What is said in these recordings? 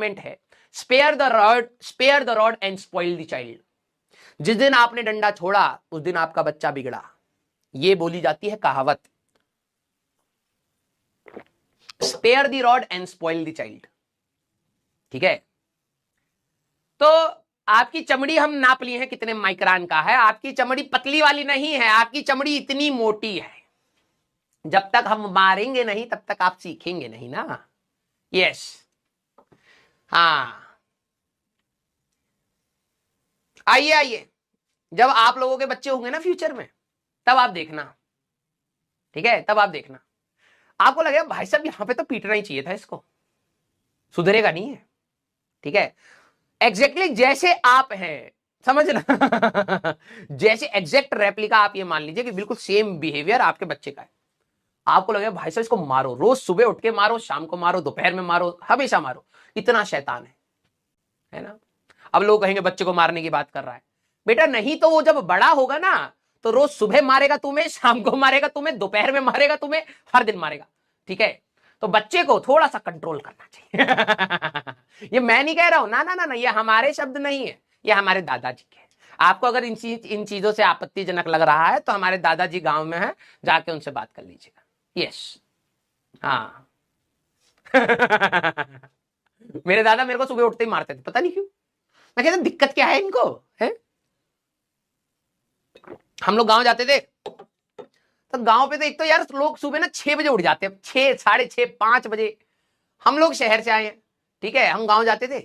है, spare the rod and spoil the child. जिस दिन आपने डंडा छोड़ा उस दिन आपका बच्चा बिगड़ा, ये बोली जाती है कहावत। Spare the rod and spoil the child, ठीक है। तो आपकी चमड़ी हम नाप ली है कितने माइक्रोन का है। आपकी चमड़ी पतली वाली नहीं है, आपकी चमड़ी इतनी मोटी है। जब तक हम मारेंगे नहीं तब तक आप सीखेंगे नहीं ना। यस, हाँ, आइए आइए, जब आप लोगों के बच्चे होंगे ना फ्यूचर में, तब आप देखना, ठीक है, तब आप देखना, आपको लगेगा भाई साहब यहां पे तो पीटना ही चाहिए था इसको, सुधरेगा नहीं है, ठीक है। एग्जैक्टली जैसे आप हैं, समझना जैसे एग्जैक्ट रेप्लिका आप ये मान लीजिए कि बिल्कुल सेम बिहेवियर आपके बच्चे का है। आपको लगेगा भाई साहब इसको मारो, रोज सुबह उठ के मारो, शाम को मारो, दोपहर में मारो, हमेशा मारो, इतना शैतान है ना। अब लोग कहेंगे बच्चे को मारने की बात कर रहा है। बेटा नहीं तो वो जब बड़ा होगा ना तो रोज सुबह मारेगा तुम्हें, शाम को मारेगा तुम्हें, दोपहर में मारेगा तुम्हें, हर दिन मारेगा, ठीक है। तो बच्चे को थोड़ा सा कंट्रोल करना चाहिए ये मैं नहीं कह रहा हूं, ना ना ना ना, ये हमारे शब्द नहीं है, ये हमारे दादाजी के। आपको अगर इन चीजों से आपत्तिजनक लग रहा है तो हमारे दादाजी गांव में है, जाके उनसे बात कर लीजिएगा। यस, हाँ मेरे दादा मेरे को सुबह उठते ही मारते थे, पता नहीं क्यों। मैं कहता दिक्कत क्या है इनको, है। हम लोग गांव जाते थे तो गांव पे तो एक तो यार लोग सुबह ना 6 बजे उठ जाते हैं, 6, 6:30, 5 बजे। हम लोग शहर से आए हैं, ठीक है, हम गांव जाते थे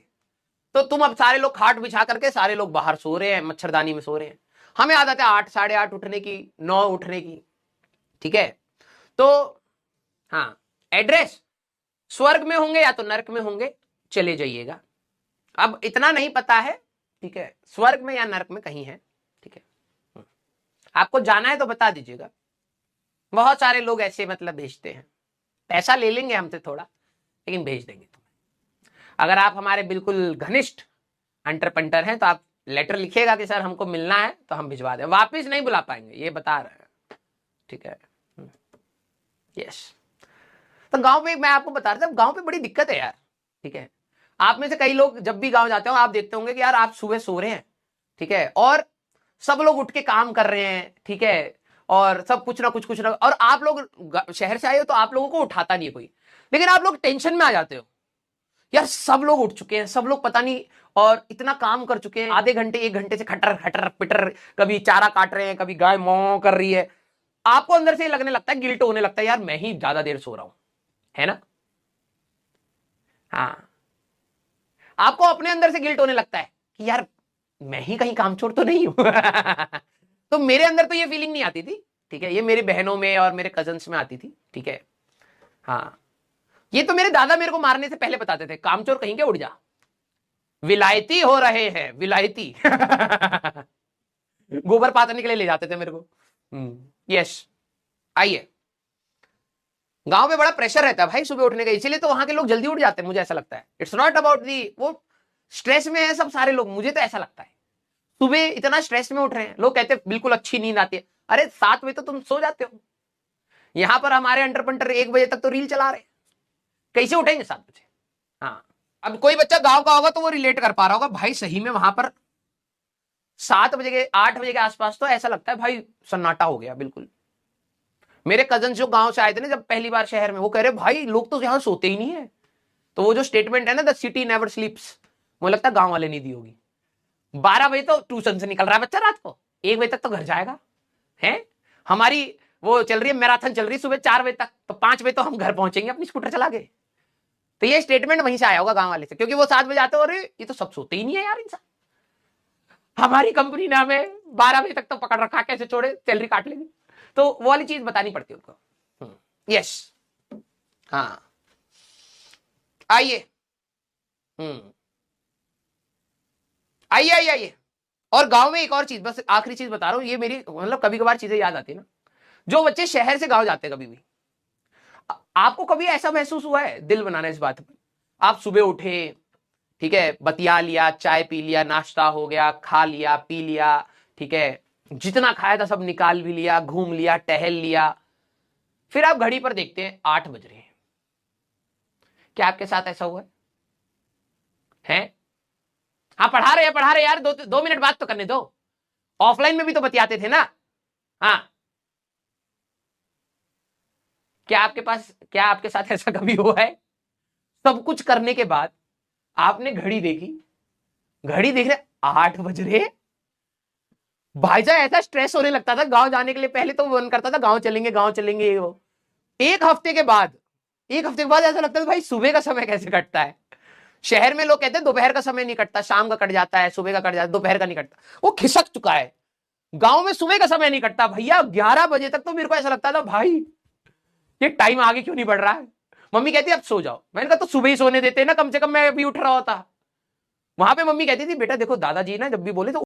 तो तुम अब सारे लोग खाट बिछा करके सारे लोग बाहर सो रहे हैं, मच्छरदानी में सो रहे हैं। हमें आदत है 8, 8:30 उठने की, 9 उठने की, ठीक है। तो हाँ, एड्रेस स्वर्ग में होंगे या तो नरक में होंगे, चले जाइएगा। अब इतना नहीं पता है, ठीक है, स्वर्ग में या नरक में कहीं है, ठीक है। आपको जाना है तो बता दीजिएगा। बहुत सारे लोग ऐसे मतलब भेजते हैं, पैसा ले लेंगे हमसे थोड़ा, लेकिन भेज देंगे तुम्हें। अगर आप हमारे बिल्कुल घनिष्ठ अंटर पंटर हैं तो आप लेटर लिखिएगा कि सर हमको मिलना है, तो हम भिजवा दें। वापिस नहीं बुला पाएंगे, ये बता रहे हैं, ठीक है। यस, तो गांव में मैं आपको बता रहा था, गांव पे बड़ी दिक्कत है यार, ठीक है। आप में से कई लोग जब भी गांव जाते हो आप देखते होंगे कि यार आप सुबह सो रहे हैं, ठीक है, और सब लोग उठ के काम कर रहे हैं, ठीक है, और सब कुछ ना, और आप लोग शहर से आए हो तो आप लोगों को उठाता नहीं है कोई, लेकिन आप लोग टेंशन में आ जाते हो यार, सब लोग उठ चुके हैं, सब लोग पता नहीं और इतना काम कर चुके हैं, आधे घंटे 1 घंटे से खटर खटर पिटर, कभी चारा काट रहे हैं, कभी गाय मौ कर रही है। आपको अंदर से लगने लगता है, गिल्ट होने लगता है, यार मैं ही ज्यादा देर सो रहा हूं, है ना। हाँ, आपको अपने अंदर से गिल्ट होने लगता है कि यार मैं ही कहीं कामचोर तो नहीं हूं तो मेरे अंदर तो ये फीलिंग नहीं आती थी, ठीक है, ये मेरी बहनों में और मेरे कजन्स में आती थी, ठीक है। हाँ, ये तो मेरे दादा मेरे को मारने से पहले बताते थे, कामचोर कहीं के, उड़ जा, विलायती हो रहे हैं, विलायती गोबर पातने के लिए ले जाते थे मेरे को। यस, आइए, गांव में बड़ा प्रेशर रहता है भाई सुबह उठने का, इसीलिए तो वहां के लोग जल्दी उठ जाते हैं, मुझे ऐसा लगता है। इट्स नॉट अबाउट दी, वो स्ट्रेस में है सब सारे लोग, मुझे तो ऐसा लगता है सुबह इतना स्ट्रेस में उठ रहे हैं लोग, कहते हैं बिल्कुल अच्छी नींद आती है। अरे 7 बजे तो तुम सो जाते हो, यहां पर हमारे अंडर पंटर 1 बजे तक तो रील चला रहे, कैसे उठेंगे 7 बजे। हाँ, अब कोई बच्चा गांव का होगा तो वो रिलेट कर पा रहा होगा, भाई सही में वहां पर 7 बजे के 8 बजे के आसपास तो ऐसा लगता है भाई सन्नाटा हो गया बिल्कुल। मेरे कजन जो गांव से आए थे ना जब पहली बार शहर में, वो कह रहे भाई लोग तो यहां सोते ही नहीं है। तो वो जो स्टेटमेंट है ना, द सिटी नेवर स्लीप्स, मुझे लगता है गांव वाले नहीं दी होगी। 12 बजे तो ट्यूशन से निकल रहा है बच्चा, रात को 1 बजे तक तो घर जाएगा, है। हमारी वो चल रही है, मैराथन चल रही है सुबह 4 बजे तक, तो 5 बजे तो हम घर पहुंचेंगे अपनी स्कूटर चला के। तो ये स्टेटमेंट वहीं से आया होगा गांव वाले से, क्योंकि वो 7 बजे आते हो, अरे ये तो सब सोते ही नहीं है यार इंसान, हमारी कंपनी ने हमें 12 बजे तक तो पकड़ रखा, कैसे छोड़े, सैलरी काट लेगी। तो वो वाली चीज बतानी पड़ती है उनको। यस, हाँ, आइए, आइए आइए आइए। और गांव में एक और चीज, बस आखिरी चीज बता रहा हूं, ये मेरी मतलब कभी कभार चीजें याद आती है ना, जो बच्चे शहर से गांव जाते हैं, कभी भी आपको कभी ऐसा महसूस हुआ है, दिल बनाना इस बात पर, आप सुबह उठे, ठीक है, बतिया लिया, चाय पी लिया, नाश्ता हो गया, खा लिया, पी लिया, ठीक है, जितना खाया था सब निकाल भी लिया, घूम लिया, टहल लिया, फिर आप घड़ी पर देखते हैं 8 बज रहे हैं। क्या आपके साथ ऐसा हुआ है? हैं? हाँ पढ़ा रहे यार, 2 मिनट बात तो करने दो। ऑफलाइन में भी तो बतियाते थे ना। हाँ, क्या आपके साथ ऐसा कभी हुआ है? सब कुछ करने के बाद आपने घड़ी देखी, घड़ी देख रहे 8 बज रहे, भाईजान ऐसा स्ट्रेस होने लगता था गांव जाने के लिए। पहले तो मन करता था गांव चलेंगे गांव चलेंगे। वो एक हफ्ते के बाद ऐसा लगता था भाई सुबह का समय कैसे कटता है। शहर में लोग कहते हैं दोपहर का समय नहीं कटता, शाम का कट जाता है, सुबह का कट जाता है, दोपहर का नहीं कटता। वो खिसक चुका है। गांव में सुबह का समय नहीं कटता भैया। 11 बजे तक तो मेरे को ऐसा लगता था भाई ये टाइम आगे क्यों नहीं बढ़ रहा है। मम्मी कहती अब सो जाओ। मैंने कहा तो सुबह ही सोने देते ना, कम से कम मैं अभी उठ रहा होता। वहां पे मम्मी कहती थी बेटा देखो दादाजी ना जब भी बोले तो